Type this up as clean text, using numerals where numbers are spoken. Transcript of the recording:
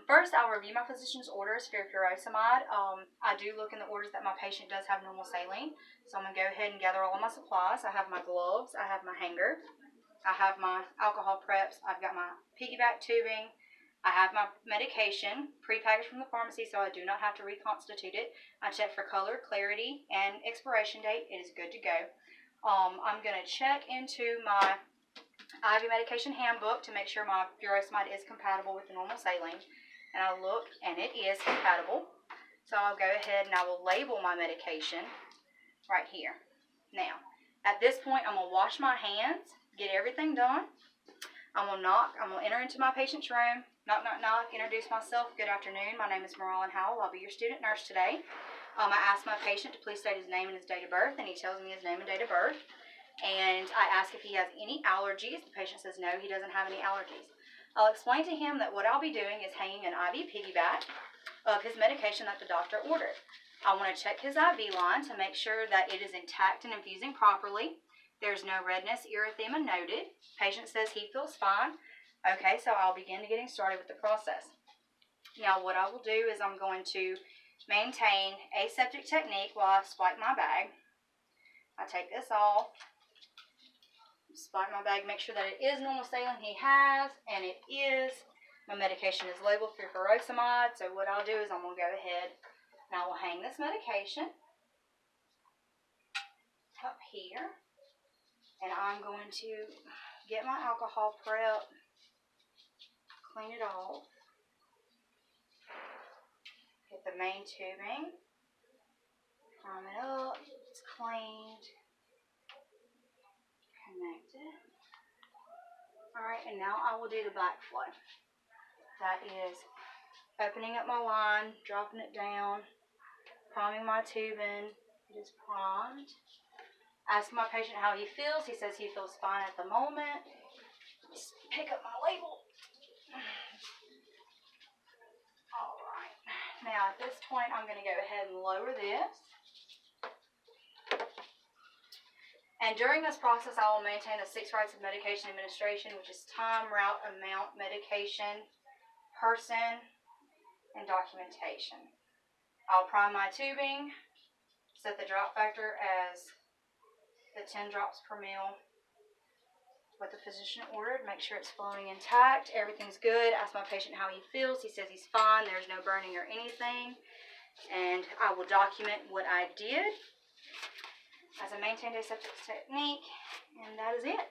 First, I'll review my physician's orders for furosemide. I do look in the orders that my patient does have normal saline. So I'm going to go ahead and gather all of my supplies. I have my gloves. I have my hanger. I have my alcohol preps. I've got my piggyback tubing. I have my medication prepackaged from the pharmacy, so I do not have to reconstitute it. I check for color, clarity, and expiration date. It is good to go. I'm going to check into my IV medication handbook to make sure my furosemide is compatible with the normal saline. And I'll look, and it is compatible. So I'll go ahead and I will label my medication right here. Now, at this point, I'm going to wash my hands, get everything done. I'm going to enter into my patient's room, knock, knock, knock, introduce myself. Good afternoon. My name is Marlon Howell. I'll be your student nurse today. I ask my patient to please state his name and his date of birth, and he tells me his name and date of birth. And I ask if he has any allergies. The patient says no, he doesn't have any allergies. I'll explain to him that what I'll be doing is hanging an IV piggyback of his medication that the doctor ordered. I want to check his IV line to make sure that it is intact and infusing properly. There's no redness, erythema noted. Patient says he feels fine. Okay, so I'll begin getting started with the process. Now, what I will do is I'm going to maintain aseptic technique while I spike my bag. I take this off, spike my bag, make sure that it is normal saline he has, and it is. My medication is labeled for furosemide, so what I'll do is I'm going to go ahead and I will hang this medication up here. And I'm going to get my alcohol prep, clean it off, get the main tubing, prime it up, it's cleaned, connected. Alright, and now I will do the backflow. That is opening up my line, dropping it down, priming my tubing. It is primed. Ask my patient how he feels. He says he feels fine at the moment. Just pick up my label. Alright. Now at this point I'm going to go ahead and lower this. And during this process I will maintain the 6 rights of medication administration, which is time, route, amount, medication, person, and documentation. I'll prime my tubing, set the drop factor as the 10 drops per mil what the physician ordered. Make sure it's flowing intact. Everything's good. Ask my patient how he feels. He says he's fine. There's no burning or anything. And I will document what I did as a maintained aseptic technique. And that is it.